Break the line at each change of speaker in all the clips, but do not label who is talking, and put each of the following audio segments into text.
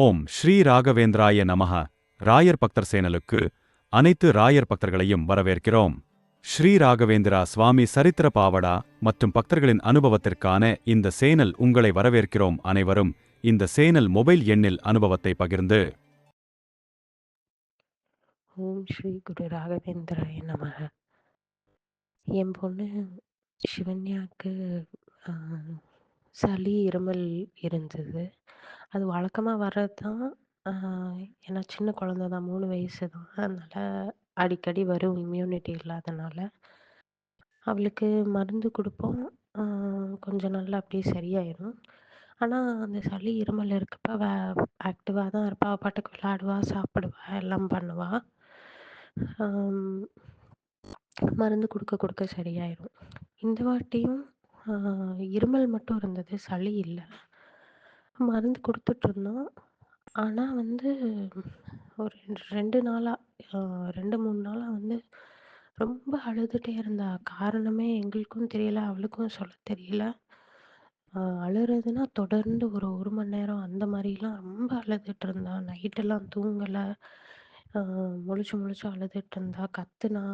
ஓம் ஸ்ரீ ராகவேந்திராய நமஹ. ராயர் பக்தர் சேனலுக்கு அனைத்து ராயர் பக்தர்களையும் வரவேற்கிறோம். ஸ்ரீ ராகவேந்திரா சுவாமி சரித்திர பாவடா மற்றும் பக்தர்களின் அனுபவத்திற்கான இந்த சேனல் உங்களை வரவேற்கிறோம். அனைவரும் இந்த சேனல் மொபைல் எண்ணில் அனுபவத்தை பகிர்ந்து
ஓம் ஸ்ரீ குரு ராகவேந்திராய நமக. என் பொண்ணு சிவன்யாவுக்கு சளி இருமல் இருந்தது. அது வழக்கமாக வர்றது தான். ஏன்னா சின்ன குழந்த தான், 3 வயசு தான். அதனால் அடிக்கடி வரும், இம்யூனிட்டி இல்லாதனால. அவளுக்கு மருந்து கொடுப்போம், கொஞ்சம் நல்லா அப்படியே சரியாயிடும். ஆனால் அந்த சளி இருமல் இருக்கப்ப ஆக்டிவாக தான் இருப்பாள். அவள் பாட்டுக்கு விளையாடுவா, சாப்பிடுவா, எல்லாம் பண்ணுவாள். மருந்து கொடுக்க சரியாயிடும். இந்த வாட்டியும் இருமல் மட்டும் இருந்தது, சளி இல்லை. மருந்து கொடுத்துட்ருந்தோம். ஆனால் வந்து ஒரு 2 நாளாக 2-3 நாளாக வந்து ரொம்ப அழுதுகிட்டே இருந்தா. காரணமே எங்களுக்கும் தெரியல, அவளுக்கும் சொல்ல தெரியல. அழுறதுன்னா தொடர்ந்து ஒரு 1 மணி நேரம் அந்த மாதிரிலாம் ரொம்ப அழுதுட்டு இருந்தா. நைட்டெல்லாம் தூங்கலை, முழிச்சு முழிச்சு அழுதுட்டு இருந்தா, கத்துனா.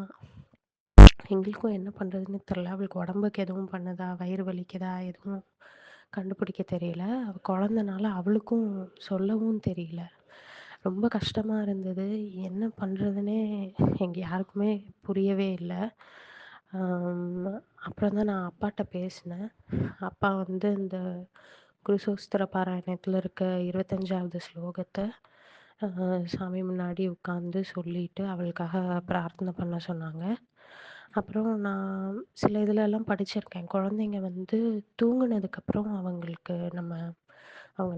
எங்களுக்கும் என்ன பண்ணுறதுன்னு தெரில. அவளுக்கு உடம்புக்கு எதுவும் பண்ணுதா, வயிறு வலிக்குதா, எதுவும் கண்டுபிடிக்க தெரியல. அவள் குழந்தனால அவளுக்கும் சொல்லவும் தெரியல. ரொம்ப கஷ்டமாக இருந்தது. என்ன பண்ணுறதுன்னே எங்கள் யாருக்குமே புரியவே இல்லை. அப்புறம் தான் நான் அப்பாட்ட பேசினேன். அப்பா வந்து இந்த குருசோஸ்திர பாராயணத்தில் இருக்க 25வது ஸ்லோகத்தை சாமி முன்னாடி உட்காந்து சொல்லிட்டு அவளுக்காக பிரார்த்தனை பண்ண சொன்னாங்க. அப்புறம் நான் சில இதுலலாம் படிச்சிருக்கேன். குழந்தைங்க வந்து தூங்குனதுக்கப்புறம் அவங்க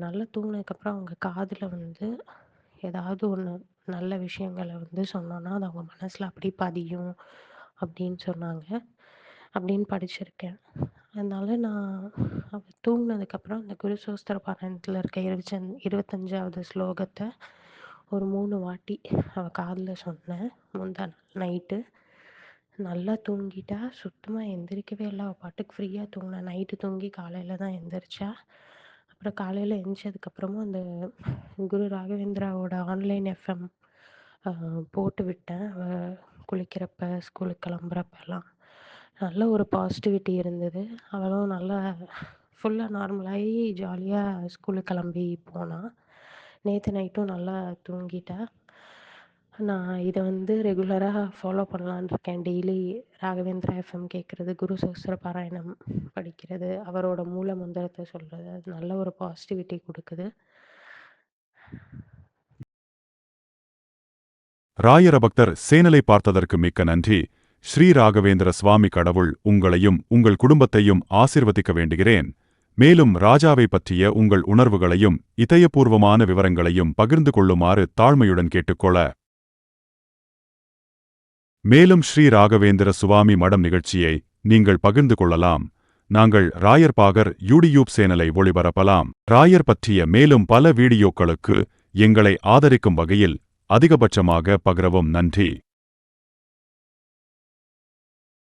நல்லா தூங்குனதுக்கப்புறம் அவங்க காதில் வந்து ஏதாவது ஒன்று நல்ல விஷயங்களை வந்து சொன்னோன்னா அது அவங்க மனசில் அப்படி பதியும் அப்படின்னு சொன்னாங்க. அப்படின்னு படிச்சிருக்கேன். அதனால் நான் அவள் தூங்கினதுக்கப்புறம் அந்த குருசோஸ்திர பாராயணத்தில் இருக்க 25வது ஸ்லோகத்தை ஒரு 3 வாட்டி அவள் காதில் சொன்னேன். முந்தா நாள் நைட்டு நல்லா தூங்கிட்டா. சுத்தமாக எந்திரிக்கவே இல்லை. அவள் பாட்டுக்கு ஃப்ரீயாக தூங்கினா. நைட்டு தூங்கி காலையில் தான் எந்திரிச்சா. அப்புறம் காலையில் எந்திரிச்சதுக்கப்புறமும் அந்த குரு ராகவேந்திராவோட ஆன்லைன் எஃப்எம் போட்டு விட்டேன். அவள் குளிக்கிறப்ப, ஸ்கூலுக்கு கிளம்புறப்பெல்லாம் நல்ல ஒரு பாசிட்டிவிட்டி இருந்தது. அவளும் நல்லா ஃபுல்லாக நார்மலாகி ஜாலியாக ஸ்கூலுக்கு கிளம்பி போனாள். நேற்று நைட்டும் நல்லா தூங்கிட்டா. நான் இதை வந்து ரெகுலராக ஃபாலோ பண்ணலான்னு இருக்கேன். டெய்லி ராகவேந்திரா எஃப்எம் கேட்குறது, குரு சோஸ்திர பாராயணம் படிக்கிறது, அவரோட மூல மந்திரத்தை சொல்கிறது, அது நல்ல ஒரு பாசிட்டிவிட்டி கொடுக்குது.
ராயர பக்தர் சேனலை பார்த்ததற்கு மிக்க நன்றி. ஸ்ரீ ராகவேந்திர சுவாமி கடவுள் உங்களையும் உங்கள் குடும்பத்தையும் ஆசிர்வதிக்க வேண்டுகிறேன். மேலும் ராஜாவை பற்றிய உங்கள் உணர்வுகளையும் இதயபூர்வமான விவரங்களையும் பகிர்ந்து கொள்ளுமாறு தாழ்மையுடன் கேட்டுக்கொள்ள. மேலும் ஸ்ரீ ராகவேந்திர சுவாமி மடம் நிகழ்ச்சியை நீங்கள் பகிர்ந்து கொள்ளலாம். நாங்கள் ராயர் பாகர் யூடியூப் சேனலை ஒளிபரப்பலாம். ராயர் பற்றிய மேலும் பல வீடியோக்களுக்கு எங்களை ஆதரிக்கும் வகையில் அதிகபட்சமாக பகிரவும். நன்றி.